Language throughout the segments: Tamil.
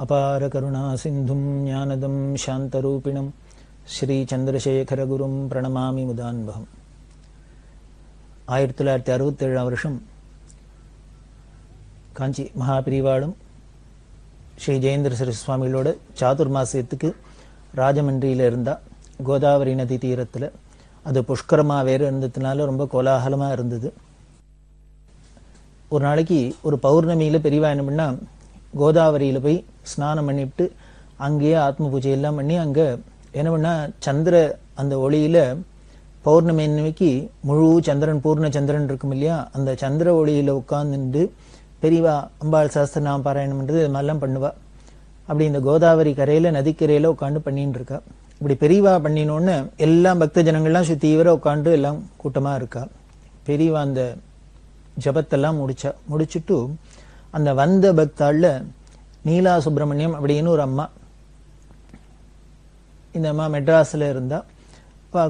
அபார கருணா சிந்தும் ஞானதம் சாந்தரூபிணம் ஸ்ரீ சந்திரசேகரகுரும் பிரணமாமி முதான்பகம். 1967 வருஷம் காஞ்சி மகாபிரிவாளும் ஸ்ரீ ஜெயேந்திர சரஸ்வதி சுவாமிகளோட சாதுர்மாசியத்துக்கு ராஜமன்றியில் இருந்தா. கோதாவரி நதி தீரத்தில் அது புஷ்கரமாக வேறு இருந்ததுனால ரொம்ப கோலாகலமாக இருந்தது. ஒரு நாளைக்கு ஒரு பௌர்ணமியில் பெரியவா என்ன பண்ணா, கோதாவரியில் போய் ஸ்நானம் பண்ணிவிட்டு அங்கேயே ஆத்ம பூஜை எல்லாம் பண்ணி அங்கே என்ன பண்ணா, சந்திர அந்த ஒளியில் பௌர்ணமி அன்னைக்கு முழு சந்திரன் பூர்ண சந்திரன் இருக்கும் இல்லையா, அந்த சந்திர ஒளியில் உட்கார்ந்துட்டு பெரியவா அம்பாள் சாஸ்திரநாம பாராயணம் பண்ணுறது இது மாதிரிலாம் பண்ணுவா. அப்படி இந்த கோதாவரி கரையில் நதிக்கரையில் உட்காந்து பண்ணிட்டு இருக்கா. இப்படி பெரியவா பண்ணினோன்னு எல்லாம் பக்த ஜனங்கள்லாம் தீவிர உட்காந்து எல்லாம் கூட்டமாக இருக்கா. பெரியவா அந்த ஜபத்தெல்லாம் முடிச்சுட்டு அந்த வந்த பக்தாளில் நீலா சுப்பிரமணியம் அப்படின்னு ஒரு அம்மா, இந்த அம்மா மெட்ராஸில் இருந்தா.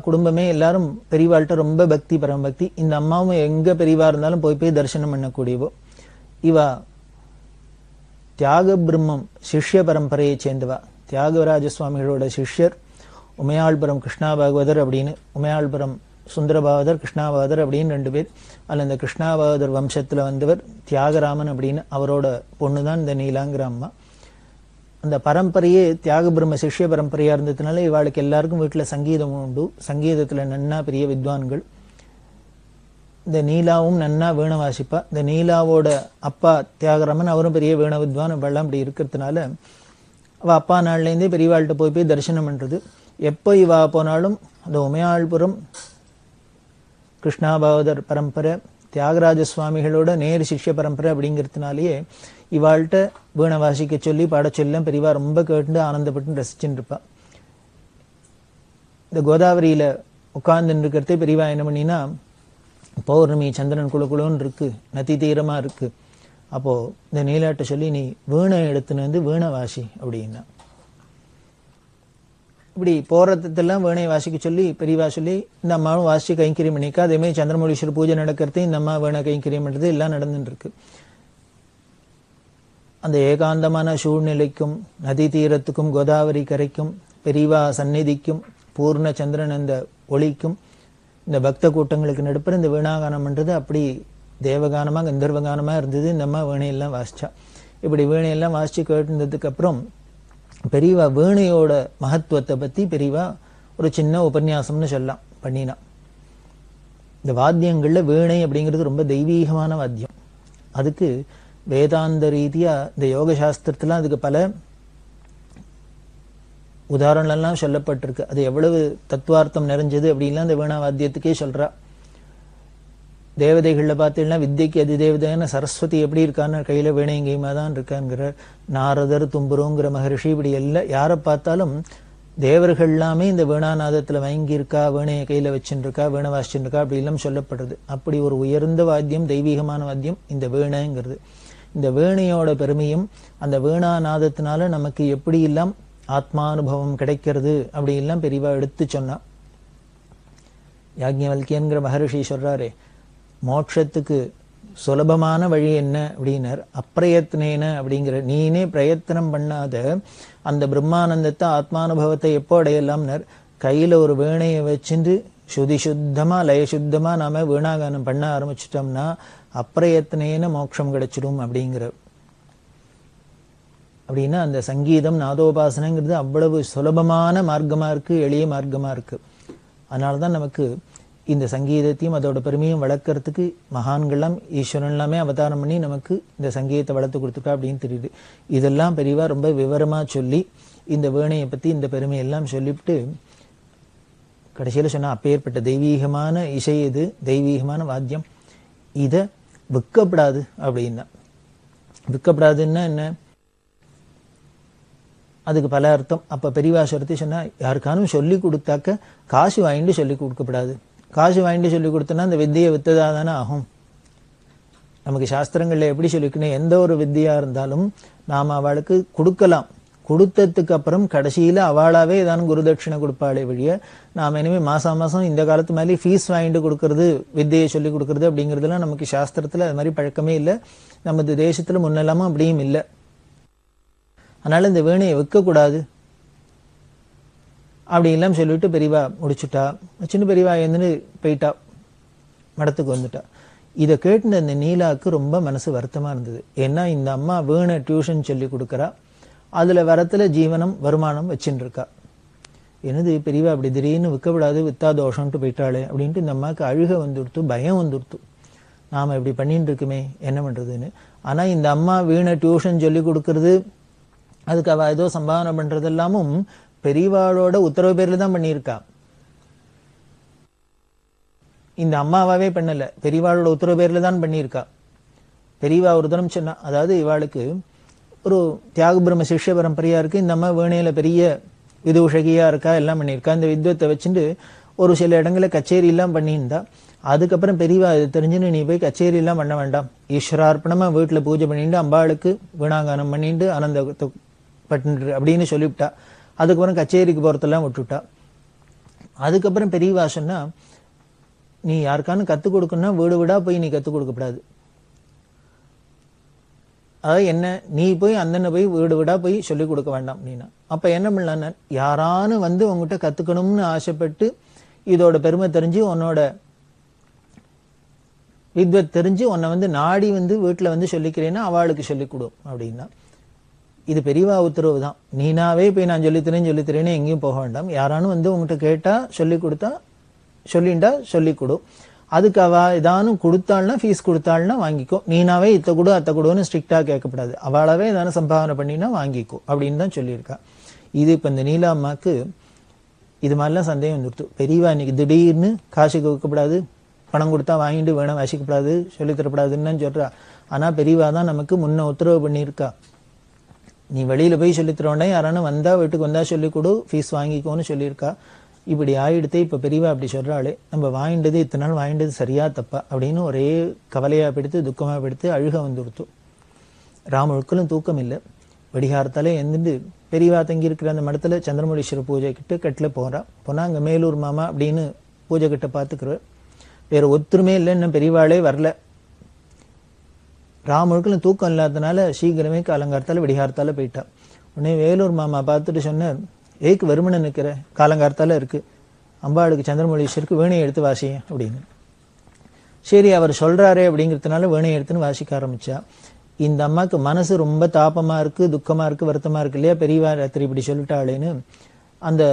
குடும்பமே எல்லாரும் பெரியவாள்கிட்ட ரொம்ப பக்தி பரமபக்தி. இந்த அம்மாவும் எங்கே பெரியவா இருந்தாலும் போய் தரிசனம் பண்ணக்கூடியவோ. இவா தியாக பிரம்மம் சிஷ்ய பரம்பரையை சேர்ந்தவா. தியாகராஜ சுவாமிகளோட சிஷ்யர் உமையாள்புரம் கிருஷ்ணா பாகவதர் அப்படின்னு, உமையாள்புரம் சுந்தரபாவதர் கிருஷ்ணாபாவதர் அப்படின்னு 2 பேர். அதில் இந்த கிருஷ்ணாபாவதர் வம்சத்தில் வந்தவர் தியாகராமன் அப்படின்னு, அவரோட பொண்ணு தான் இந்த நீலாங்கிற அம்மா. அந்த பரம்பரையே தியாக பிரம்ம சிஷ்ய பரம்பரையாக இருந்ததுனால இவாளுக்கு எல்லாருக்கும் வீட்டில் சங்கீதம் உண்டு. சங்கீதத்தில் நன்னா பெரிய வித்வான்கள். இந்த நீலாவும் நன்னா வீணை வாசிப்பா. இந்த நீலாவோட அப்பா தியாகராமன் அவரும் பெரிய வீண வித்வான். இவெல்லாம் அப்படி இருக்கிறதுனால அவள் அப்பா நாள்லேருந்தே பெரியவாள்கிட்ட போய் தரிசனம் பண்ணுறது. எப்போ இவா போனாலும் அந்த உமையாள்புரம் கிருஷ்ணாபாவதர் பரம்பரை தியாகராஜ சுவாமிகளோட நேர் சிஷ்ய பரம்பரை அப்படிங்கிறதுனாலேயே இவாள்கிட்ட வீணை வாசிக்க சொல்லி பாட சொல்ல பெரியவா ரொம்ப கேட்டு ஆனந்தப்பட்டு ரசிச்சுட்டு இருப்பா. இந்த கோதாவரியில் உட்கார்ந்துட்டு இருக்கிறதே பெரியவா என்ன பண்ணினா, பௌர்ணமி சந்திரன் குழுன்னு இருக்கு, நதி தீரமாக இருக்கு. அப்போது இந்த நீலாட்ட சொல்லி நீ வீணை எடுத்துன்னு வந்து வீணை வாசி அப்படின்னா. இப்படி போகிறதெல்லாம் வீணை வாசிக்க சொல்லி பெரியவா சொல்லி இந்த அம்மாவும் வாசிச்சு கைங்கரியம் பண்ணிக்கா. அதேமாதிரி சந்திரமௌலீஸ்வரர் பூஜை நடக்கிறது, இந்த அம்மா வீணை கைங்கரியம் பண்ணுறது எல்லாம் நடந்துட்டு இருக்கு. அந்த ஏகாந்தமான சூழ்நிலைக்கும் நதி தீரத்துக்கும் கோதாவரி கரைக்கும் பெரியவா சந்நிதிக்கும் பூர்ண சந்திரன் அந்த ஒளிக்கும் இந்த பக்த கூட்டங்களுக்கு நடுப்புற இந்த வீணாகானம் பண்ணுறது அப்படி தேவகானமாக கந்தர்வகானமாக இருந்தது. இந்த அம்மா வீணையெல்லாம் வாசிச்சா. இப்படி வீணையெல்லாம் வாசித்து கேட்டுருந்ததுக்கு அப்புறம் பெரியவா வீணையோட மகத்துவத்தை பற்றி பெரியவா ஒரு சின்ன உபன்யாசம்னு சொல்லலாம் பண்ணினா. இந்த வாத்தியங்களில் வீணை அப்படிங்கிறது ரொம்ப தெய்வீகமான வாத்தியம். அதுக்கு வேதாந்த ரீதியாக இந்த யோக சாஸ்திரத்தில் அதுக்கு பல உதாரணம்லாம் சொல்லப்பட்டிருக்கு. அது எவ்வளவு தத்துவார்த்தம் நிறைஞ்சது அப்படின்லாம் அந்த வீணா வாத்தியத்துக்கே சொல்கிறா. தேவதைகளில் பார்த்தீங்கன்னா வித்யக்கு அதிதேவதையான சரஸ்வதி எப்படி இருக்கான்னு கையில் வீணையங்கையுமா தான் இருக்காங்கிற நாரதர் தும்புரோங்கிற மகரிஷி இப்படி எல்லாம் யாரை பார்த்தாலும் தேவர்கள் எல்லாமே இந்த வீணாநாதத்தில் வாங்கியிருக்கா, வீணையை கையில் வச்சுருக்கா, வீணை வாசிச்சுருக்கா அப்படி எல்லாம் சொல்லப்படுறது. அப்படி ஒரு உயர்ந்த வாத்தியம், தெய்வீகமான வாத்தியம் இந்த வீணைங்கிறது. இந்த வீணையோட பெருமையும் அந்த வீணாநாதத்தினால நமக்கு எப்படி எல்லாம் ஆத்மானுபவம் கிடைக்கிறது அப்படி எல்லாம் பெரியவா எடுத்து சொன்னா. யாக்ஞவல்கியன்கிற மகரிஷி சொல்றாரே, மோட்சத்துக்கு சுலபமான வழி என்ன அப்படின்னார், அப்பிரயத்னேன அப்படிங்கிற, நீனே பிரயத்தனம் பண்ணாத அந்த பிரம்மானந்தத்தை ஆத்மானுபவத்தை எப்போ அடையலாம்னார். கையில் ஒரு வீணையை வச்சுட்டு சுதி சுத்தமாக லயசுத்தமாக நாம வீணாகானம் பண்ண ஆரம்பிச்சிட்டோம்னா அப்பிரயத்னேன மோட்சம் கிடைச்சிடும் அப்படிங்கிற. அப்படின்னா அந்த சங்கீதம் நாதோபாசனைங்கிறது அவ்வளவு சுலபமான மார்க்கமாக இருக்குது, எளிய மார்க்கமாக இருக்குது. அதனால தான் நமக்கு இந்த சங்கீதத்தையும் அதோட பெருமையும் வளர்க்கறதுக்கு மகான்கள்லாம் ஈஸ்வரன் எல்லாமே அவதாரம் பண்ணி நமக்கு இந்த சங்கீதத்தை வளர்த்து கொடுத்துருக்கா அப்படின்னு தெரியுது. இதெல்லாம் பெரியவா ரொம்ப விவரமாக சொல்லி இந்த வீணையை பற்றி இந்த பெருமையெல்லாம் சொல்லிவிட்டு கடைசியில் சொன்னால், அப்பேற்பட்ட தெய்வீகமான இசை இது, தெய்வீகமான வாத்தியம், இதை விற்கப்படாது அப்படின்னா. விற்கப்படாதுன்னா என்ன, அதுக்கு பல அர்த்தம். அப்போ பெரியவா சொல்றது சொன்னால், யாருக்கானும் சொல்லி கொடுத்தாக்க காசு வாங்கிட்டு சொல்லி கொடுக்கப்படாது. காசு வாங்கிட்டு சொல்லி கொடுத்தோன்னா அந்த வித்தியை வித்ததாக தானே ஆகும். நமக்கு சாஸ்திரங்களில் எப்படி சொல்லிக்கணும், எந்த ஒரு வித்தியாக இருந்தாலும் நாம் அவளுக்கு கொடுக்கலாம். கொடுத்ததுக்கு அப்புறம் கடைசியில் அவளாவே ஏதாவது குருதட்சிணை கொடுப்பாளே வழிய நாம் இனிமேல் மாதம் மாதம் இந்த காலத்து மாதிரி ஃபீஸ் வாங்கிட்டு கொடுக்கறது, வித்தியை சொல்லி கொடுக்கறது அப்படிங்கிறதுலாம் நமக்கு சாஸ்திரத்தில் அது மாதிரி பழக்கமே இல்லை. நமது தேசத்தில் முன்னெல்லாமல் அப்படியும் இல்லை. அதனால இந்த வீணையை வைக்கக்கூடாது அப்படி எல்லாம் சொல்லிட்டு பெரியவா முடிச்சுட்டா. சின்ன பெரியவா எழுந்துன்னு போயிட்டா, மடத்துக்கு வந்துட்டா. இதை கேட்டு அந்த நீலாவுக்கு ரொம்ப மனசு வருத்தமா இருந்தது. ஏன்னா இந்த அம்மா வீணை டியூஷன் சொல்லி கொடுக்குறா, அதுல வரத்துல ஜீவனம் வருமானம் வச்சுட்டு இருக்கா. என்னது பெரியவா அப்படி திடீர்னு விற்கக்கூடாது, வித்தா தோஷம்ட்டு போயிட்டாளே அப்படின்ட்டு இந்த அம்மாவுக்கு அழுக வந்துடுத்து, பயம் வந்துடுத்து. நாம இப்படி பண்ணிட்டு இருக்குமே என்ன பண்றதுன்னு. ஆனா இந்த அம்மா வீணை டியூஷன் சொல்லி கொடுக்கறது, அதுக்கு அவ ஏதோ சம்பாவனை பண்றது எல்லாமும் பெரியவாளோட உத்தரவு பேர்ல தான் பண்ணியிருக்கா. இந்த அம்மாவாவே பண்ணல, பெரியவாளோட உத்தரவு பேர்ல தான் பண்ணியிருக்கா. பெரியவா ஒரு தரம் சொன்னா, அதாவது இவாளுக்கு ஒரு தியாக பிரம்ம சிஷ்ய பரம்பரையா இருக்கு, இந்த அம்மா வீணையில பெரிய விதூஷகியா இருக்கா, எல்லாம் பண்ணியிருக்கா. இந்த வித்வத்தை வச்சுட்டு ஒரு சில இடங்களை கச்சேரி எல்லாம் பண்ணியிருந்தா. அதுக்கப்புறம் பெரியவா இது தெரிஞ்சுன்னு நீ போய் கச்சேரி எல்லாம் பண்ண வேண்டாம், ஈஸ்வரார்ப்பணமா வீட்டுல பூஜை பண்ணிட்டு அம்பாளுக்கு வீணாகானம் பண்ணிட்டு ஆனந்த பட்டு அப்படின்னு சொல்லிவிட்டா. அதுக்கப்புறம் கச்சேரிக்கு போறதெல்லாம் விட்டுட்டா. அதுக்கப்புறம் பெரியவா சொன்னா, நீ யாருக்கானு கத்துக் கொடுக்கணும்னா வீடு வீடா போய் நீ கத்துக் கொடுக்கப்படாது. அதாவது என்ன, நீ போய் அந்தன போய் வீடு வீடா போய் சொல்லிக் கொடுக்க வேண்டாம் அப்படின்னா. அப்ப என்ன பண்ணலான்னு, யாரானு வந்து உங்ககிட்ட கத்துக்கணும்னு ஆசைப்பட்டு இதோட பெருமை தெரிஞ்சு உன்னோட வித்வத் தெரிஞ்சு உன்னை வந்து நாடி வந்து வீட்டுல வந்து சொல்லிக்கிறேன்னா அவளுக்கு சொல்லிக் கொடு அப்படின்னா. இது பெரியவா உத்தரவு தான். நீனாவே போய் நான் சொல்லித்தரேன்னு எங்கேயும் போக வேண்டாம். யாரானும் வந்து உங்ககிட்ட கேட்டா சொல்லி கொடுத்தா சொல்லிண்டா சொல்லிக் கொடு. அதுக்கு அவ ஏதானும் கொடுத்தாள்னா ஃபீஸ் கொடுத்தாள்னா வாங்கிக்கோ. நீனாவே இத்த கொடு அத்த கொடுன்னு ஸ்ட்ரிக்டா கேட்கப்படாது. அவளாவே ஏதானும் சம்பாவனை பண்ணினா வாங்கிக்கோ அப்படின்னு தான் சொல்லியிருக்கா. இது இப்ப இந்த நீலா அம்மாக்கு இது மாதிரிலாம் சந்தேகம் வந்துடுத்து. பெரியவா இன்னைக்கு திடீர்னு காசுக்கு வைக்கப்படாது, பணம் கொடுத்தா வாங்கிட்டு வேணும் வாசிக்கப்படாது, சொல்லித்தரப்படாதுன்னு சொல்றா. ஆனா பெரியவா தான் நமக்கு முன்ன உத்தரவு பண்ணியிருக்கா. நீ வெளியில போய் சொல்லித்தர வேண்டாம், யாரானும் வந்தா வீட்டுக்கு வந்தா சொல்லிக் கொடு, ஃபீஸ் வாங்கிக்கோன்னு சொல்லியிருக்கா. இப்படி ஆயிடுத்து. இப்ப பெரியவா அப்படி சொல்றாளே, நம்ம வாங்கிட்டது இத்தனை நாள் வாங்கிட்டது சரியா தப்பா அப்படின்னு ஒரே கவலையா பிடித்து துக்கமா பிடித்து அழுக வந்துடுத்து. ராமுழுக்களும் தூக்கம் இல்லை. வெடிகாரத்தாலே எந்திருந்து பெரியவா தங்கி இருக்கிற அந்த மடத்துல சந்திரமௌலீஸ்வரர் பூஜை கிட்ட கட்டில போறா. போனா அங்க மேலூர் மாமா அப்படின்னு பூஜை கிட்ட பாத்துக்கிறவர். வேற ஒத்துருமே இல்லை, இன்னும் பெரியவாளே வரல. ராமுழுக்களும் தூக்கம் இல்லாதனால சீக்கிரமே காலங்காரத்தால வெடிகாரத்தால போயிட்டா. உடனே வேலூர் மாமா பார்த்துட்டு சொன்னார், ஏக்கு வெறுமனை நிற்கிற, காலங்காரத்தால இருக்கு, அம்பாளுக்கு சந்திரமௌலீஸ்வருக்கு வீணையை எடுத்து வாசிய அப்படின்னு. சரி அவர் சொல்றாரே அப்படிங்கிறதுனால வீணையை எடுத்துன்னு வாசிக்க ஆரம்பிச்சா. இந்த அம்மாக்கு மனசு ரொம்ப தாபமா இருக்கு, துக்கமா இருக்கு, வருத்தமா இருக்கு இல்லையா, பெரியவா ராத்திரி இப்படி சொல்லிட்டாளேன்னு அந்த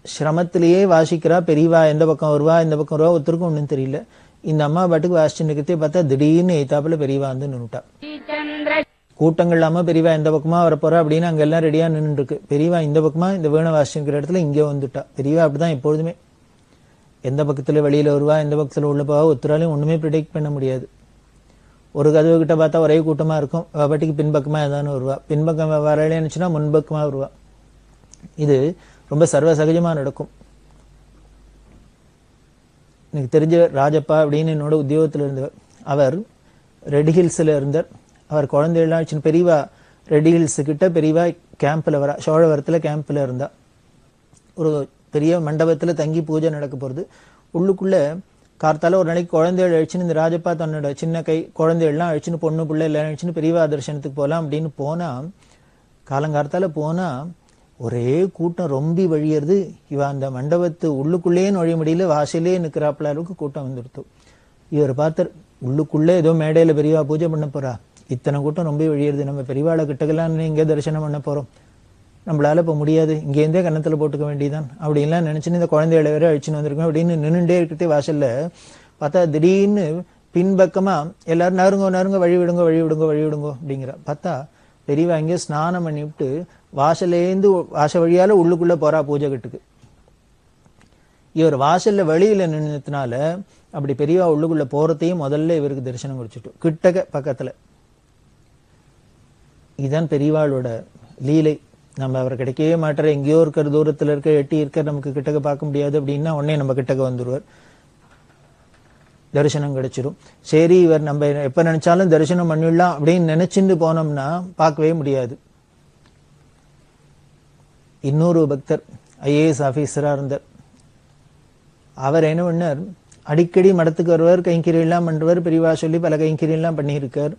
சிரமத்திலேயே வாசிக்கிறா. பெரியவா எந்த பக்கம் வருவா இந்த பக்கம் வருவா ஒருத்தருக்கும் ஒன்றும் தெரியல. இந்த அம்மா பாட்டுக்கு வாசிச்சு நிற்கிறதே பார்த்தா திடீர்னு எய்தாப்புல பெரியவா வந்து நின்னுட்டா. கூட்டங்கள் இல்லாம பெரியவா எந்த பக்கமா வரப்போறா அப்படின்னு அங்க எல்லாம் ரெடியா நின்று இருக்கு. பெரியவா இந்த பக்கமா இந்த வீணை வாசிக்கிற இடத்துல இங்கே வந்துட்டா. பெரியவா அப்படிதான் எப்பொழுதுமே, எந்த பக்கத்துல வெளியில வருவா எந்த பக்கத்துல உள்ள போவா ஒருத்தராலையும் ஒண்ணுமே ப்ரிடிக்ட் பண்ண முடியாது. ஒரு கதவு கிட்ட பார்த்தா ஒரே கூட்டமா இருக்கும், பாட்டிக்கு பின்பக்கமா ஏதானு வருவா, பின்பக்கம் வரலன்னுச்சுன்னா முன்பக்கமா வருவா. இது ரொம்ப சர்வ சகஜமா நடக்கும். எனக்கு தெரிஞ்ச ராஜப்பா அப்படின்னு என்னோட உத்தியோகத்துல இருந்தவர். அவர் ரெட் ஹில்ஸ்ல இருந்தார். அவர் குழந்தைகள்லாம் சின்ன பெரியவா ரெட் ஹில்ஸ் கிட்ட பெரியவா கேம்ப்ல வரா, சோழவரத்துல கேம்ப்ல இருந்தா. ஒரு பெரிய மண்டபத்துல தங்கி பூஜை நடக்க போறது. உள்ளுக்குள்ள கார்த்தால ஒரு நாளைக்கு குழந்தைகள் அழிச்சுன்னு இந்த ராஜப்பா தன்னோட சின்ன கை குழந்தைகள்லாம் அழிச்சுன்னு பொண்ணு பிள்ளை எல்லாம் அழிச்சுன்னு பெரியவா தரிசனத்துக்கு போகலாம் அப்படின்னு போனா, காலங்கார்த்தால போனா ஒரே கூட்டம் ரொம்பி வழியறது. இவ அந்த மண்டபத்து உள்ளுக்குள்ளேயே நுழைய முடியல, வாசலே நிற்கிறாப்புல அளவுக்கு கூட்டம் வந்துடுத்து. இவர் பார்த்தார், உள்ளுக்குள்ளே ஏதோ மேடையில பெரியவா பூஜை பண்ண போறா, இத்தனை கூட்டம் ரொம்ப வழியறது, நம்ம பெரியவாளை கிட்டக்கெல்லாம் இங்கே தரிசனம் பண்ண போறோம், நம்மளால இப்ப முடியாது, இங்கேருந்தே கன்னத்துல போட்டுக்க வேண்டியதான் அப்படின்லாம் நினைச்சுன்னு இந்த குழந்தைகளை வேற அழிச்சுன்னு வந்திருக்கோம் அப்படின்னு நின்றுட்டே இருக்கிறதே வாசல்ல பார்த்தா திடீர்னு பின்பக்கமா எல்லாரும் நறுங்க நறுங்க வழி விடுங்க வழி விடுங்க வழி விடுங்கோ அப்படிங்கிற. பார்த்தா பெரியவா இங்கே ஸ்நானம் பண்ணி விட்டு வாசலேந்து வாச வழியால உள்ளுக்குள்ள போறா பூஜை கட்டுக்கு. இவர் வாசல்ல வெளியில நின்னதுனால அப்படி பெரியவா உள்ளுக்குள்ள போறதையும் முதல்ல இவருக்கு தரிசனம் குடிச்சிட்டு கிட்டக்க பக்கத்துல. இதுதான் பெரியவாளோட லீலை. நம்ம அவர் கிடைக்கவே மாட்டார், எங்கேயோ இருக்கிற தூரத்துல இருக்க எட்டி இருக்க நமக்கு கிட்டக்க பார்க்க முடியாது அப்படின்னா உடனே நம்ம கிட்டக்க வந்துருவார், தரிசனம் கிடைச்சிடும். சரி இவர் நம்ம எப்ப நினைச்சாலும் தரிசனம் பண்ணிடலாம் அப்படின்னு நினைச்சுட்டு போனோம்னா பார்க்கவே முடியாது. இன்னொரு பக்தர் ஐஏஎஸ் ஆபீசரா இருந்தார். அவர் என்ன பண்ணார், அடிக்கடி மடத்துக்கு வருவார், கைங்கரியெல்லாம் பண்றவர், பெரியவா சொல்லி பல கைங்கரியெல்லாம் பண்ணியிருக்கார்.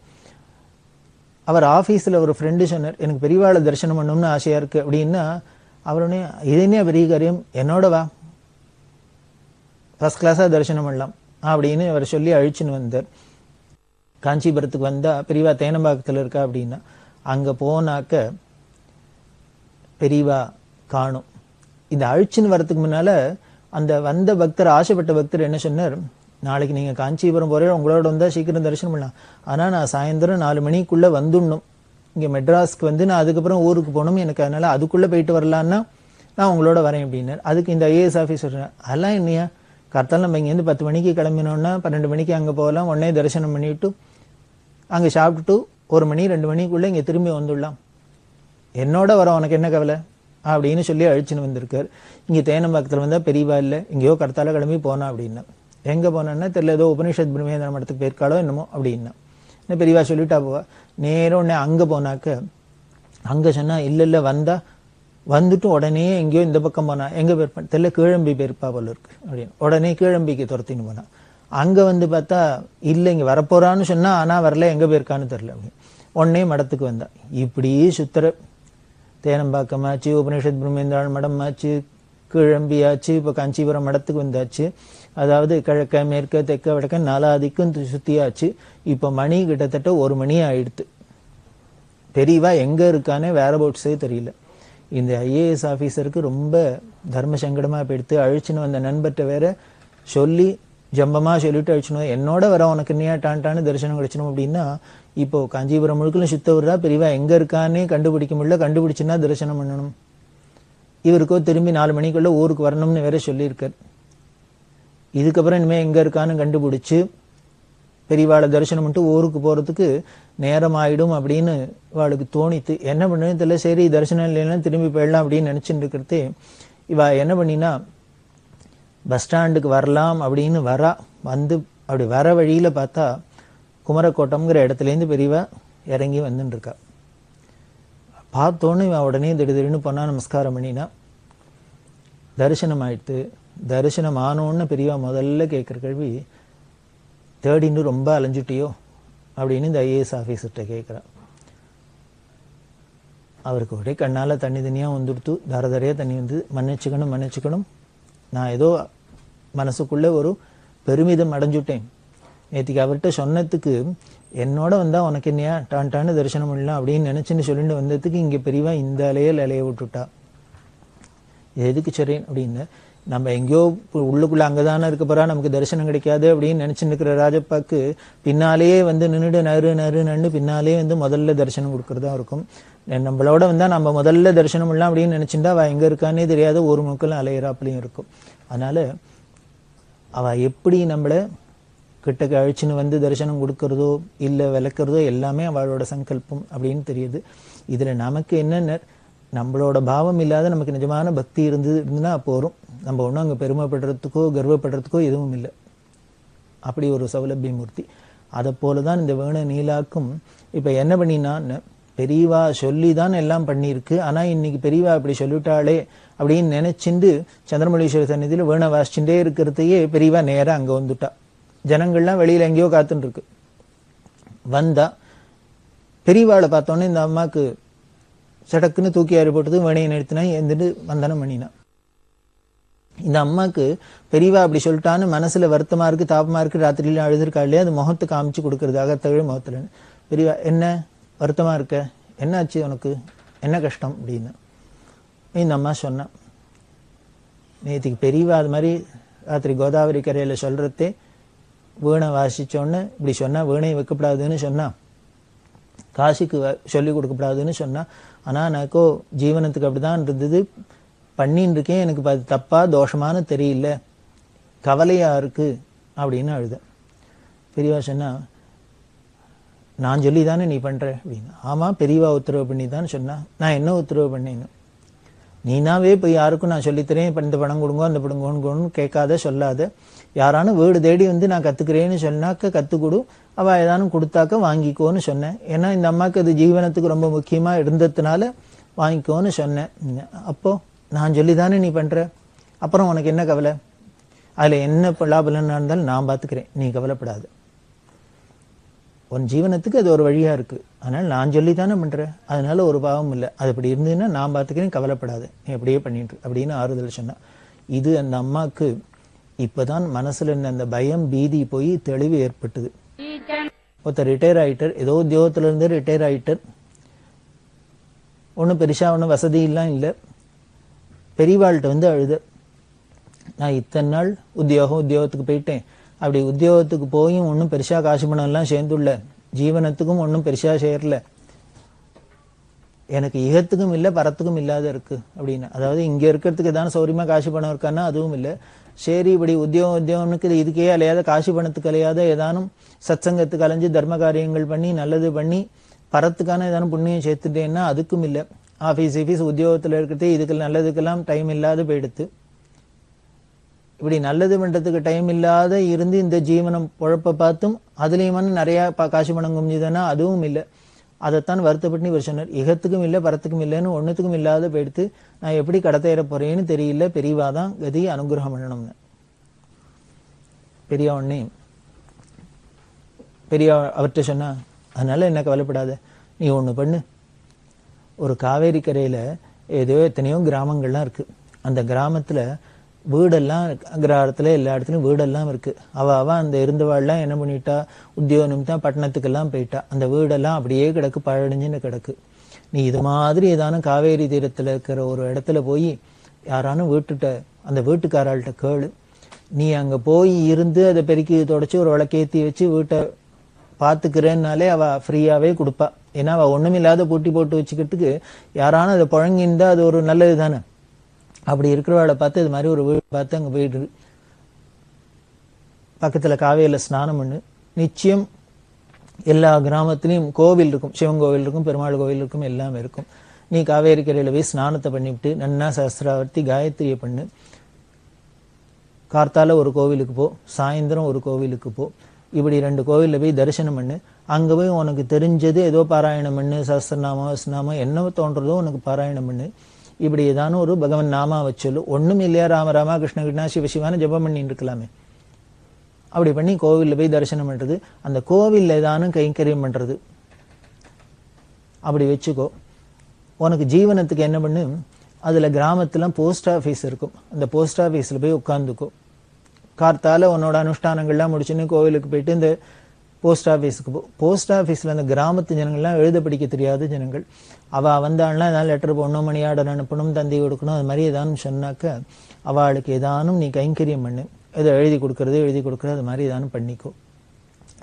அவர் ஆஃபீஸில் ஒரு ஃப்ரெண்டு சொன்னார், எனக்கு பெரியவாளை தரிசனம் பண்ணணும்னு ஆசையாக இருக்குது அப்படின்னா, அவருடனே இதுனே பெரிய காரியம், என்னோட வா, ஃபர்ஸ்ட் கிளாஸாக தரிசனம் பண்ணலாம் அப்படின்னு அவர் சொல்லி அழிச்சுன்னு வந்தார். காஞ்சிபுரத்துக்கு வந்தால் பெரியவா தேனம்பாக்கத்தில் இருக்கா அப்படின்னா, அங்கே போனாக்க பெரியவா காணும். இந்த அழிச்சுன்னு வரத்துக்கு முன்னால் அந்த வந்த பக்தர், ஆசைப்பட்ட பக்தர் என்ன சொன்னார், நாளைக்கு நீங்கள் காஞ்சிபுரம் போகிற உங்களோட வந்தால் சீக்கிரம் தரிசனம் பண்ணலாம், ஆனால் நான் சாயந்தரம் 4 மணிக்குள்ளே வந்துடணும், இங்கே மெட்ராஸ்க்கு வந்து நான் அதுக்கப்புறம் ஊருக்கு போகணும், எனக்கு அதனால் அதுக்குள்ளே போயிட்டு வரலான்னா நான் உங்களோட வரேன் அப்படின்னார். அதுக்கு இந்த ஐஏஎஸ் ஆஃபீஸர், அதெல்லாம் என்னையா, கரெக்டாக நம்ம இங்கேருந்து 10 மணிக்கு கிளம்பினோன்னா 12 மணிக்கு அங்கே போகலாம், உடனே தரிசனம் பண்ணிவிட்டு அங்கே சாப்பிட்டுட்டு 1 மணி 2 மணிக்குள்ளே இங்கே திரும்பி வந்துடலாம், என்னோட வர உனக்கு என்ன கவலை அப்படின்னு சொல்லி அழிச்சுன்னு வந்திருக்கார். இங்கே தேனம்பாக்கத்தில் வந்தால் பெரியவா இல்லை, எங்கேயோ கரெக்டால கிளம்பி போனா அப்படின்னா, எங்கே போனான்னா தெரியல, ஏதோ உபனிஷத் பிரம்மேந்திர மடத்துக்கு போயிருக்காளோ என்னமோ அப்படின்னா, என்ன பெரியவா சொல்லிட்டா போவா. நேரம் உடனே அங்கே போனாக்க அங்கே சொன்னால் இல்லை இல்லை வந்தா வந்துட்டு உடனே எங்கேயோ இந்த பக்கம் போனா, எங்கே போயிருப்பான் தெரியல, கீழம்பி போயிருப்பா போல இருக்கு அப்படின்னு உடனே கீழம்பிக்கு துரத்தின்னு போனான். அங்கே வந்து பார்த்தா இல்லை இங்கே வரப்போறான்னு சொன்னா, ஆனால் வரல, எங்கே போயிருக்கான்னு தெரில அப்படின்னு உடனே மடத்துக்கு வந்தா. இப்படியே சுத்தர தேனம்பாக்கமாச்சு, உபனிஷத் பிரம்மேந்திராள் மடம் ஆச்சு, கீழம்பியாச்சு, இப்போ காஞ்சிபுரம் மடத்துக்கு வந்தாச்சு. அதாவது கிழக்க மேற்க தெற்க வடக்க 4 திக்கும் சுத்தியாச்சு. இப்போ மணி கிட்டத்தட்ட 1 மணி ஆயிடுத்து. பெரியவா எங்கே இருக்கானே வேற அபவுட்ஸே தெரியல. இந்த ஐஏஎஸ் ஆஃபீஸருக்கு ரொம்ப தர்ம சங்கடமாக போயிடுத்து. அழிச்சுன்னு வந்த நண்பர்கிட்ட வேற சொல்லி ஜம்பமாக சொல்லிட்டு அழிச்சுணும், என்னோட வர உனக்கு நீயா டான்டான்னு தரிசனம் கிடைச்சணும் அப்படின்னா, இப்போ காஞ்சிபுரம் முழுக்கலும் சுத்த விடுறா, பெரியவா எங்கே இருக்கானே கண்டுபிடிக்க முடியல, கண்டுபிடிச்சுன்னா தரிசனம் பண்ணணும். இவருக்கோ திரும்பி 4 மணிக்குள்ள ஊருக்கு வரணும்னு வேற சொல்லியிருக்கார். இதுக்கப்புறம் இனிமேல் எங்கே இருக்கான்னு கண்டுபிடிச்சு பெரியவாளை தரிசனம் பண்ணிட்டு ஊருக்கு போகிறதுக்கு நேரம் ஆயிடும் அப்படின்னு இவாளுக்கு தோணித்து. என்ன பண்ணுன்னு தெரியல, சரி தரிசனம் இல்லைன்னா திரும்பி போயிடலாம் அப்படின்னு நினச்சிட்டு இருக்கிறதே, இவா என்ன பண்ணினா பஸ் ஸ்டாண்டுக்கு வரலாம் அப்படின்னு வந்து அப்படி வர வழியில் பார்த்தா குமரக்கோட்டம்ங்கிற இடத்துலேருந்து பெரியவா இறங்கி வந்துட்டு இருக்கா. பார்த்தோன்னு இவன் உடனே திடீர்னு போனா நமஸ்காரம் பண்ணினா, தரிசனம் ஆயிடுத்து. தரிசனம் ஆனோன்னு பெரியவா முதல்ல கேட்குற கேள்வி, தேடின்னு ரொம்ப அலைஞ்சுட்டியோ அப்படின்னு இந்த ஐஏஎஸ் ஆஃபீஸர்கிட்ட கேட்குறான். அவருக்கு ஒரே கண்ணால் தண்ணி தனியாக வந்துடுத்து, தரதரையாக தண்ணி வந்து, மன்னிச்சுக்கணும், நான் ஏதோ மனசுக்குள்ளே ஒரு பெருமிதம் அடைஞ்சுட்டேன். நேற்றுக்கு அவர்கிட்ட சொன்னதுக்கு என்னோட வந்தால் உனக்கு என்னையா டான்டான்னு தரிசனம் பண்ணலாம் அப்படின்னு நினச்சின்னு சொல்லிட்டு வந்ததுக்கு இங்கே பெரியவா இந்த அலைய விட்டுட்டா. எதுக்கு சரின் அப்படின்னு, நம்ம எங்கேயோ உள்ளுக்குள்ளே அங்கே தானே இருக்க போகிறா, நமக்கு தரிசனம் கிடைக்காது அப்படின்னு நினச்சின்னு இருக்கிற ராஜப்பாக்கு பின்னாலேயே வந்து நின்றுடு நறு பின்னாலே வந்து முதல்ல தரிசனம் கொடுக்குறதா இருக்கும். நம்மளோட வந்தால் நம்ம முதல்ல தரிசனம் பண்ணலாம் அப்படின்னு நினச்சிட்டா அவள் எங்கே இருக்கானே தெரியாத ஒரு மக்களும் அலையிறாப்புலையும் இருக்கும். அதனால் அவள் எப்படி நம்மளை கிட்டக்கு அழிச்சுன்னு வந்து தரிசனம் கொடுக்கறதோ இல்லை விளக்குறதோ எல்லாமே அவளோட சங்கல்பம் அப்படின்னு தெரியுது. இதில் நமக்கு என்னென்ன நம்மளோட பாவம் இல்லாத நமக்கு நிஜமான பக்தி இருந்ததுன்னா போகிறோம். நம்ம ஒன்றும் அங்கே பெருமைப்படுறதுக்கோ கர்வப்படுறதுக்கோ எதுவும் இல்லை. அப்படி ஒரு சௌலபிய மூர்த்தி. அதை போல தான் இந்த வேண நீலாக்கும் இப்போ என்ன பண்ணினான்னு, பெரியவா சொல்லி தான் எல்லாம் பண்ணியிருக்கு, ஆனால் இன்னைக்கு பெரியவா அப்படி சொல்லிட்டாளே அப்படின்னு நினைச்சிண்டு சந்திரமௌலீஸ்வரர் சந்நிதியில் வேண வாசிச்சுட்டே இருக்கிறதையே பெரியவா நேராக அங்கே வந்துட்டா. ஜனங்கள்லாம் வெளியில் எங்கேயோ காத்துன்னு இருக்கு. வந்தா பெரியவாளை பார்த்தோன்னே இந்த அம்மாவுக்கு சடக்குன்னு தூக்கி ஆறி போட்டது, வேணையை நிறுத்தினா எழுந்துட்டு வந்தனம் பண்ணினா. இந்த அம்மாவுக்கு பெரியவா அப்படி சொல்லிட்டான்னு மனசுல வருத்தமா இருக்கு, தாபமா இருக்கு, ராத்திரியில அழுதுருக்கா இல்லையா, அது முகத்தை காமிச்சு கொடுக்கறது, அகத்தழு முகத்துல. பெரியவா என்ன வருத்தமா இருக்க, என்னாச்சு உனக்கு, என்ன கஷ்டம் அப்படின்னு இந்த அம்மா சொன்னான். நேற்றுக்கு பெரியவா அது மாதிரி ராத்திரி கோதாவரி கரையில சொல்றதே வீணை வாசிச்சோன்னு இப்படி சொன்னா, வீணை வைக்கப்படாதுன்னு சொன்னா, காசிக்கு சொல்லி கொடுக்கப்படாதுன்னு சொன்னா, ஆனா எனக்கோ ஜீவனத்துக்கு அப்படிதான் இருந்தது, பண்ணின்னு இருக்கேன், எனக்கு அது தப்பா தோஷமானு தெரியல, கவலையா இருக்கு அப்படின்னு அழுத. பெரியவா சொன்னா, நான் சொல்லி தானே நீ பண்ற அப்படின்னு. ஆமா பெரியவா உத்தரவு பண்ணி தான் சொன்னா. நான் என்ன உத்தரவு பண்ணேன்னு, நீனாவே போய் யாருக்கும் நான் சொல்லித்தரேன், இப்போ இந்த படம் கொடுங்க அந்த படம் கொடுங்கன்னு கேட்காத சொல்லாத, யாரானும் வீடு தேடி வந்து நான் கற்றுக்கிறேன்னு சொன்னாக்க கற்றுக்கொடு, அவள் ஏதானும் கொடுத்தாக்க வாங்கிக்கோன்னு சொன்னேன். ஏன்னா இந்த அம்மாவுக்கு அது ஜீவனத்துக்கு ரொம்ப முக்கியமாக இருந்ததுனால வாங்கிக்கோன்னு சொன்னேன். அப்போ நான் சொல்லி தானே நீ பண்ணுற, அப்புறம் உனக்கு என்ன கவலை, அதில் என்ன லாபலன்னா இருந்தாலும் நான் பார்த்துக்கிறேன், நீ கவலைப்படாது. உன் ஜீவனத்துக்கு அது ஒரு வழியா இருக்கு. அதனால நான் சொல்லித்தானே பண்றேன், அதனால ஒரு பாவம் இல்லை. அது இப்படி இருந்ததுன்னா நான் பார்த்துக்கிறேன், கவலைப்படாது, நீ அப்படியே பண்ணிட்டு அப்படின்னு ஆறுதல் சொன்னா. இது அந்த அம்மாவுக்கு இப்பதான் மனசுல இருந்த அந்த பயம் பீதி போய் தெளிவு ஏற்பட்டது. ஒருத்தர் ரிட்டையர் ஆயிட்டார், ஏதோ உத்தியோகத்துல இருந்து ரிட்டையர் ஆயிட்டார். ஒன்றும் பெருசா ஒன்றும் வசதியெல்லாம் இல்லை. பெரியவாள்கிட்ட அழுத, நான் இத்தனை நாள் உத்தியோகத்துக்கு போயிட்டேன், அப்படி உத்தியோகத்துக்கு போயும் ஒன்றும் பெருசா காசு பணம் எல்லாம் சேர்ந்துள்ள, ஜீவனத்துக்கும் ஒன்றும் பெருசா சேரல, எனக்கு இகத்துக்கும் இல்லை பரத்துக்கும் இல்லாத இருக்கு அப்படின்னு. அதாவது இங்க இருக்கிறதுக்கு ஏதாவது சௌரியமா காசு பணம் இருக்கான்னா அதுவும் இல்லை. சரி, இப்படி உத்தியோகம்னுக்கு இதுக்கே அலையாத, காசு பணத்துக்கு அலையாத, ஏதானும் சத்சங்கத்துக்கு அலைஞ்சு தர்ம காரியங்கள் பண்ணி நல்லது பண்ணி பரத்துக்கான ஏதானும் புண்ணியம் சேர்த்துட்டேன்னா அதுக்கும் இல்லை. ஆஃபீஸ் உத்தியோகத்தில் இருக்கிறதே இதுக்கு நல்லதுக்கெல்லாம் டைம் இல்லாத போயிடுத்து. இப்படி நல்லது பண்றதுக்கு டைம் இல்லாத இருந்து இந்த ஜீவனம் பொழப்ப பார்த்தும் அதுலயுமான நிறைய காசு பணம் குமிஞ்சுதுன்னா அதுவும் இல்லை. அதைத்தான் வருத்தப்பட்டு இவர் சொன்னார், இகத்துக்கும் இல்லை பரத்துக்கும் இல்லைன்னு ஒன்னுத்துக்கும் இல்லாத போயிடுத்து, நான் எப்படி கடத்தேற போறேன்னு தெரியல, பெரியவாதான் கதி அனுகிரகம் பண்ணணும்னு. பெரிய உடனே பெரிய அவர்கிட்ட சொன்னா, அதனால என்ன கவலைப்படாத, நீ ஒண்ணு பண்ணு, ஒரு காவேரி கரையில ஏதோ எத்தனையோ கிராமங்கள்லாம் இருக்கு, அந்த கிராமத்துல வீடெல்லாம் கிராமத்துல எல்லா இடத்துலயும் வீடெல்லாம் இருக்கு. அவ அந்த இருந்தவாள்லாம் என்ன பண்ணிட்டா, உத்தியோகம் தான் பட்டணத்துக்கெல்லாம் போயிட்டா. அந்த வீடெல்லாம் அப்படியே கிடக்கு, பழடிஞ்சுன்னு கிடக்கு. நீ இது மாதிரி ஏதானும் காவேரி தீரத்துல இருக்கிற ஒரு இடத்துல போய் யாரானும் அந்த வீட்டுக்காராள்கிட்ட கேளு, நீ அங்க போய் இருந்து அதை பெருக்கி தொடச்சு ஒரு விளக்கேத்தி வச்சு வீட்டை பாத்துக்கிறேன்னாலே அவ ஃப்ரீயாவே கொடுப்பா. ஏன்னா அவ ஒண்ணுமில்லாத பூட்டி போட்டு வச்சுக்கிறதுக்கு யாரானும் அதை புழங்கிருந்தா அது ஒரு நல்லது தானே. அப்படி இருக்கிறவாளை பார்த்து இது மாதிரி ஒரு வீடு பார்த்து அங்க போயிட்டு பக்கத்துல காவேரியில ஸ்நானம் பண்ணு. நிச்சயம் எல்லா கிராமத்திலையும் கோவில் இருக்கும், சிவன் கோவில் இருக்கும், பெருமாள் கோவில் இருக்கும், எல்லாம் இருக்கும். நீ காவேரி கரையில போய் ஸ்நானத்தை பண்ணிவிட்டு நன்னா சஹஸ்ராவர்த்தி காயத்ரியை பண்ணு. கார்த்தால ஒரு கோவிலுக்கு போ, சாயந்தரம் ஒரு கோவிலுக்கு போ. இப்படி 2 கோவில்ல போய் தரிசனம் பண்ணு. அங்க போய் உனக்கு தெரிஞ்சது ஏதோ பாராயணம் பண்ணு, சஹஸ்ரநாமம் வசநாமம் என்ன தோன்றதோ உனக்கு பாராயணம் பண்ணு. இப்படி ஏதானும் ஒரு பகவன் நாமா வச்சொல்லு. ஒண்ணும் இல்லையா, ராம ராமா கிருஷ்ண கிருஷ்ணா சிவ சிவான்னு ஜபம் பண்ணிட்டு இருக்கலாமே. அப்படி பண்ணி கோவில்ல போய் தரிசனம் பண்றது, அந்த கோவில்ல ஏதானும் கைங்கரியம் பண்றது, அப்படி வச்சுக்கோ. உனக்கு ஜீவனத்துக்கு என்ன பண்ணு, அதுல கிராமத்துல போஸ்ட் ஆபீஸ் இருக்கும், அந்த போஸ்ட் ஆபீஸ்ல போய் உட்கார்ந்துக்கோ. கார்த்தால உன்னோட அனுஷ்டானங்கள்லாம் முடிச்சுன்னு கோவிலுக்கு போயிட்டு இந்த போஸ்ட் ஆபீஸுக்கு போ. போஸ்ட் ஆபீஸ்ல அந்த கிராமத்து ஜனங்கள்லாம் எழுத படிக்க தெரியாத ஜனங்கள், அவ வந்தாள்னா ஏதாவது லெட்டர் போடணும், மணி ஆர்டர் அனுப்பணும், தந்தி கொடுக்கணும், அது மாதிரி ஏதானும் சொன்னாக்க அவளுக்கு ஏதானும் நீ கைங்கரியம் பண்ணு. ஏதோ எழுதி கொடுக்கறது அது மாதிரி ஏதானும் பண்ணிக்கோ.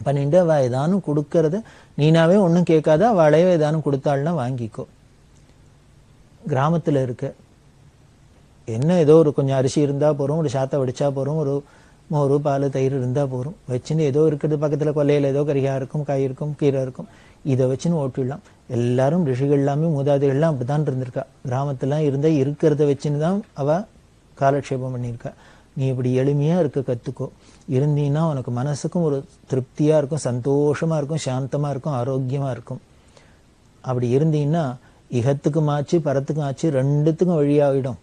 பண்ணிட்டு அவ ஏதானும் கொடுக்கறத நீனாவே ஒன்றும் கேட்காத, அவளையோ ஏதானும் கொடுத்தாள்னா வாங்கிக்கோ. கிராமத்துல இருக்க என்ன ஏதோ ஒரு கொஞ்சம் அரிசி இருந்தா போறோம், ஒரு சாத்தை வடிச்சா போறோம், ஒரு மோரு பால் தயிர் இருந்தா போறோம், வச்சுன்னு ஏதோ இருக்கிறது பக்கத்துல கொல்லையில ஏதோ கறியா இருக்கும், காய் இருக்கும், கீரை இருக்கும், இதை வச்சுன்னு ஓட்டிடலாம். எல்லாரும் ரிஷிகள் எல்லாமே மூதாதைகள்லாம் அப்படித்தான் இருந்திருக்கா. கிராமத்துலாம் இருந்தா இருக்கிறத வச்சுன்னு தான் அவ காலக்ஷேபம் பண்ணியிருக்கா. நீ இப்படி எளிமையா இருக்க கத்துக்கோ. இருந்தீன்னா உனக்கு மனசுக்கும் ஒரு திருப்தியா இருக்கும், சந்தோஷமா இருக்கும், சாந்தமா இருக்கும், ஆரோக்கியமா இருக்கும். அப்படி இருந்தீங்கன்னா இகத்துக்கும் ஆச்சு பரத்துக்கும் ஆச்சு, ரெண்டுத்துக்கும் வழியாகிடும்.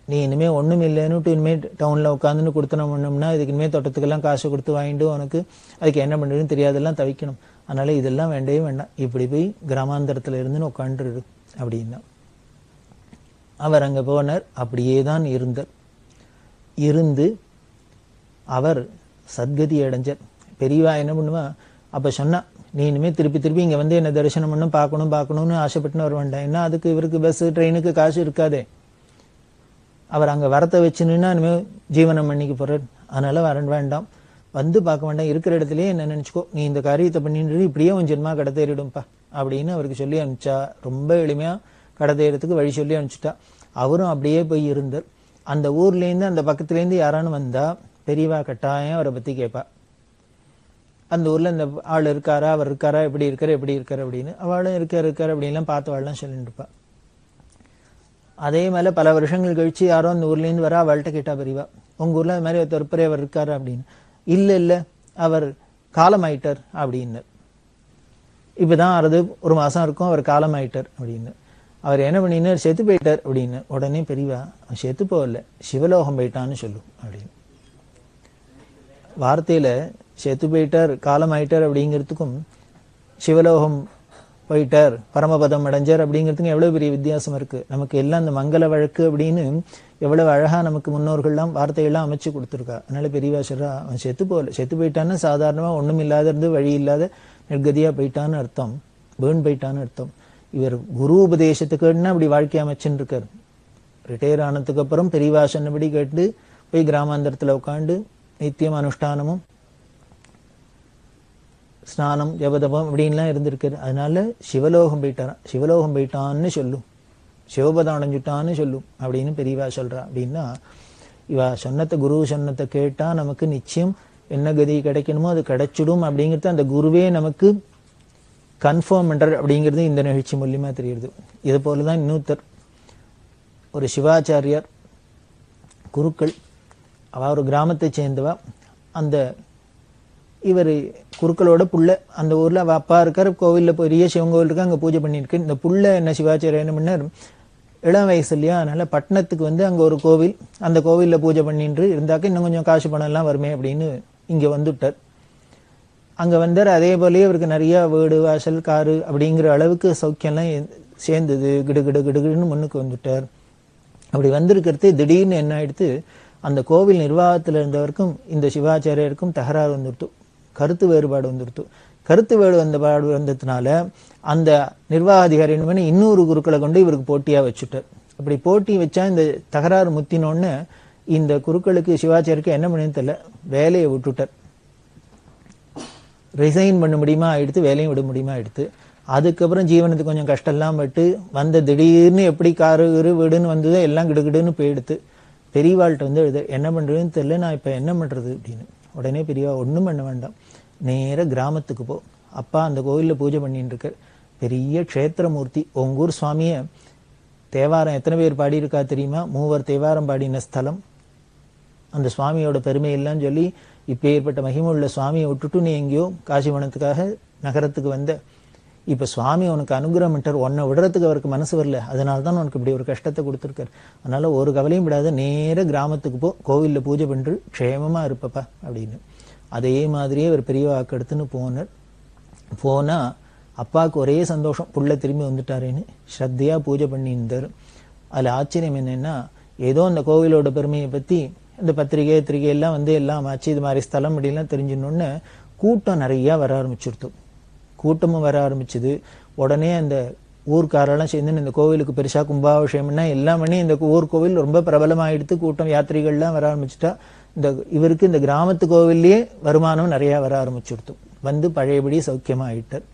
நீ இனிமே ஒண்ணும் இல்லைன்னு இனிமே டவுன்ல உட்காந்துன்னு கொடுத்தனம் பண்ணோம்னா இதுக்கு இனிமே தோட்டத்துக்கெல்லாம் காசு கொடுத்து வாங்கிட்டு உனக்கு அதுக்கு என்ன பண்றதுன்னு தெரியாதெல்லாம் தவிக்கணும். அதனால இதெல்லாம் வேண்டவே வேண்டாம், இப்படி போய் கிராமாந்தரத்துல இருந்துன்னு உட்காந்துரு அப்படின்னா. அவர் அங்க போனார், அப்படியே தான் இருந்து அவர் சத்கதி அடைஞ்சார். பெரியவா என்ன பண்ணுவா, அப்ப சொன்னா, நீ இனிமே திருப்பி இங்க வந்து என்ன தரிசனம் பண்ணணும், பார்க்கணும்னு ஆசைப்பட்டுன்னு வர வேண்டாம். ஏன்னா அதுக்கு இவருக்கு பஸ் ட்ரெயினுக்கு காசு இருக்காதே. அவர் அங்க வரத்தை வச்சுன்னா இனிமே ஜீவனம் பண்ணிக்க போறார். அதனால வர வேண்டாம், வந்து பார்க்க வேண்டாம், இருக்கிற இடத்துலயே என்ன நினைச்சுக்கோ, நீ இந்த காரியத்தை பண்ணிட்டு இப்படியே உன் ஜென்மா கடத்தேறிடும்பா அப்படின்னு அவருக்கு சொல்லி அனுப்பிச்சா. ரொம்ப எளிமையா கடத்தேறதுக்கு வழி சொல்லி அனுப்பிச்சுட்டா. அவரும் அப்படியே போய் இருந்தார். அந்த ஊர்ல இருந்து அந்த பக்கத்துல இருந்து யாரானு வந்தா பெரியவா கட்டாயம் அவரை பத்தி கேட்பா. அந்த ஊர்ல இந்த ஆள் இருக்காரா, அவர் இருக்காரா, எப்படி இருக்காரு அப்படின்னு. அவளும் இருக்காரு அப்படின்லாம் பார்த்து அவள்லாம் சொல்லிட்டு இருப்பா. அதே மேல பல வருஷங்கள் கழிச்சு யாரோ அந்த ஊர்ல இருந்து வரா, அவள்கிட்ட கேட்டா பெரியவா, உங்க ஊர்ல அது மாதிரி ஒருத்தர் அவர் இருக்காரு அப்படின்னு. இல்ல அவர் காலமாயிட்டார் அப்படின்னு. இப்பதான் ஆறுது, ஒரு மாசம் இருக்கும், அவர் காலமாயிட்டார் அப்படின்னு. அவர் என்ன பண்ணினார், செத்து போயிட்டார் அப்படின்னு. உடனே பெரியவா, செத்து போகல, சிவலோகம் போயிட்டான்னு சொல்லு அப்படின்னு. வார்த்தையில செத்து போயிட்டார், காலம் ஆயிட்டார் அப்படிங்கிறதுக்கும் சிவலோகம் போயிட்டார், பரமபதம் அடைஞ்சார் அப்படிங்கிறதுக்கும் எவ்வளவு பெரிய வித்தியாசம் இருக்கு. நமக்கு எல்லாம் இந்த மங்கள வழக்கு அப்படின்னு எவ்வளவு அழகா நமக்கு முன்னோர்கள்லாம் வார்த்தையெல்லாம் அமைச்சு கொடுத்துருக்கா. அதனால பெரியவா சொல்றா, அவன் செத்து போகல, செத்து போயிட்டான்னு சாதாரணமா ஒண்ணும் இல்லாத இருந்து வழி இல்லாத நிர்கதியா போயிட்டான்னு அர்த்தம், பேர்ன் போயிட்டான்னு அர்த்தம். இவர் குரு உபதேசத்துக்குன்னா அப்படி வாழ்க்கை அமைச்சுன்னு இருக்கார். ரிட்டையர் ஆனதுக்கு அப்புறம் பெரியவா சொன்னபடி கேட்டு போய் கிராமாந்தரத்துல உட்காந்து நித்தியம் அனுஷ்டானமும் ஸ்நானம் ஜபதபம் அப்படின்லாம் இருந்திருக்காரு. அதனால சிவலோகம் போயிட்டாரான். சிவலோகம் போயிட்டான்னு சொல்லும், சிவபதம் அடைஞ்சுட்டான்னு சொல்லும் அப்படின்னு பெரியவா சொல்றா. அப்படின்னா இவா சொன்னத்தை, குரு சொன்னத்தை கேட்டா நமக்கு நிச்சயம் என்ன கதி கிடைக்கணுமோ அது கிடைச்சிடும் அப்படிங்கிறது அந்த குருவே நமக்கு கன்ஃபார்ம் பண்றார் அப்படிங்கிறது இந்த நிகழ்ச்சி மூலியமா தெரியுது. இது போலதான் இன்னொருத்தர், ஒரு சிவாச்சாரியார் குருக்கள், அவ ஒரு கிராமத்தை சேர்ந்தவா. அந்த இவர் குருக்களோட புள்ள, அந்த ஊர்ல அவ அப்பா இருக்கார், கோவில்ல பெரிய சிவன் கோவில் இருக்கு, அங்க பூஜை பண்ணிருக்கு. இந்த புள்ள என்ன சிவாச்சாரியா என்ன பண்ணார், இளம் வயசு இல்லையா, அதனால பட்டணத்துக்கு வந்து அங்க ஒரு கோவில், அந்த கோவில்ல பூஜை பண்ணிட்டு இருந்தாக்க இன்னும் கொஞ்சம் காசு பணம் எல்லாம் வருமே அப்படின்னு இங்க வந்துட்டார். அங்க வந்தார். அதே போலயே அவருக்கு நிறைய வீடு வாசல் காரு அப்படிங்கிற அளவுக்கு சௌக்கியம்லாம் சேர்ந்தது. கிடுகிடுன்னு முன்னுக்கு வந்துட்டார். அப்படி வந்திருக்கிறது திடீர்னு என்ன ஆயிடுத்து, அந்த கோவில் நிர்வாகத்தில் இருந்தவருக்கும் இந்த சிவாச்சாரியருக்கும் தகராறு வந்துடுத்து, கருத்து வேறுபாடு வந்துடுத்து. கருத்து வேறுபாடு வந்ததுனால அந்த நிர்வாக அதிகாரி என்ன பண்ணி இன்னொரு குருக்களை கொண்டு இவருக்கு போட்டியா வச்சுட்டார். அப்படி போட்டி வச்சா இந்த தகராறு முத்தினோன்னு இந்த குருக்களுக்கு சிவாச்சாரியருக்கு என்ன பண்ணுன்னு தெரியல, வேலையை விட்டுட்டார். ரிசைன் பண்ண முடியுமா ஆயிடுத்து, வேலையும் விட முடியுமா ஆயிடுத்து. அதுக்கப்புறம் ஜீவனத்துக்கு கொஞ்சம் கஷ்டம்லாம் பட்டு வந்த திடீர்னு எப்படி காரு வீடுன்னு வந்ததோ எல்லாம் கிடுகிடுன்னு போயிடுத்து. பெரியவாள்கிட்ட வந்து எழுத என்ன பண்றதுன்னு தெரியல, நான் இப்ப என்ன பண்றது அப்படின்னு. உடனே பெரியவா, ஒண்ணும் பண்ண வேண்டாம், நேர கிராமத்துக்கு போ. அப்பா அந்த கோவில்ல பூஜை பண்ணிட்டு இருக்க பெரிய க்ஷேத்திரமூர்த்தி, உங்கூர் சுவாமிய தேவாரம் எத்தனை பேர் பாடியிருக்கா தெரியுமா, 3 தேவாரம் பாடின ஸ்தலம். அந்த சுவாமியோட பெருமையெல்லாம் சொல்லி இப்ப ஏற்பட்ட மகிமுள்ள சுவாமியை விட்டுட்டு நீ எங்கேயோ காசிவனத்துக்காக நகரத்துக்கு வந்த, இப்ப சுவாமி உனக்கு அனுகிரகம் பண்ணிட்டார், உன்னை விடுறதுக்கு அவருக்கு மனசு வரல, அதனால்தான் உனக்கு இப்படி ஒரு கஷ்டத்தை கொடுத்துருக்காரு. அதனால ஒரு கவலையும் விடாத, நேர கிராமத்துக்கு போ, கோவில்ல பூஜை பண்று க்ஷேமமா இருப்பப்பா அப்படின்னு. அதே மாதிரியே ஒரு பெரிய வாக்கு எடுத்துன்னு போனார். போனா அப்பாவுக்கு ஒரே சந்தோஷம், புள்ள திரும்பி வந்துட்டாரேன்னு ஸ்ரத்தையா பூஜை பண்ணியிருந்தார். அதுல ஆச்சரியம் என்னன்னா, ஏதோ அந்த கோவிலோட பெருமையை பத்தி இந்த பத்திரிகை எல்லாம் வந்து எல்லாம் ஆச்சு, இது மாதிரி ஸ்தலம் அப்படின்லாம் தெரிஞ்சிடணுன்னு கூட்டம் நிறைய வர ஆரம்பிச்சுடுத்து. கூட்டமும் வர ஆரம்பிச்சது. உடனே அந்த ஊர்க்காரெல்லாம் சேர்ந்து இந்த கோவிலுக்கு பெருசா கும்பாபிஷேகம்னா எல்லாம் பண்ணி இந்த ஊர் கோவில் ரொம்ப பிரபலமாயிடுத்து. கூட்டம் யாத்திரிகள்லாம் வர ஆரம்பிச்சுட்டா இந்த இவருக்கு இந்த கிராமத்து கோவில்லயே வருமானம் நிறைய வர ஆரம்பிச்சுடுத்து. வந்து பழையபடி சௌக்கியமா ஆயிட்டார்.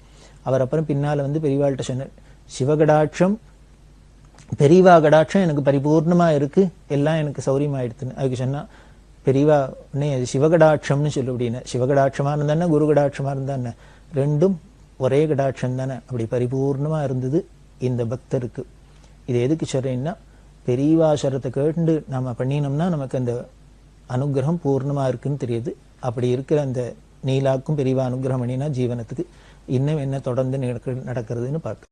அவர் அப்புறம் பின்னால வந்து பெரியவாள்கிட்ட சொன்னார், சிவகடாட்சம் பெரியவா கடாட்சம் எனக்கு பரிபூர்ணமா இருக்கு, எல்லாம் எனக்கு சௌரியமா ஆயிடுத்துன்னு. அதுக்கு சொன்னா பெரியவா உடனே சிவகடாட்சம்னு சொல்லு அப்படின்னு. சிவகடாட்சமா இருந்தானே குரு கடாட்சமா இருந்தானே ரெண்டும் ஒரே கடாட்சம் தானே, அப்படி பரிபூர்ணமா இருந்தது இந்த பக்தருக்கு. இது எதுக்கு சொல்றேன்னா, பெரியவா சொல்றதை கேட்டு நாம பண்ணினோம்னா நமக்கு அந்த அனுகிரகம் பூர்ணமா இருக்குன்னு தெரியுது. அப்படி இருக்கிற அந்த நீலாக்கும் பெரியவா அனுகிரகம் பண்ணினா ஜீவனத்துக்கு இன்னும் என்ன தொடர்ந்து நடக்கிறதுன்னு பார்க்க.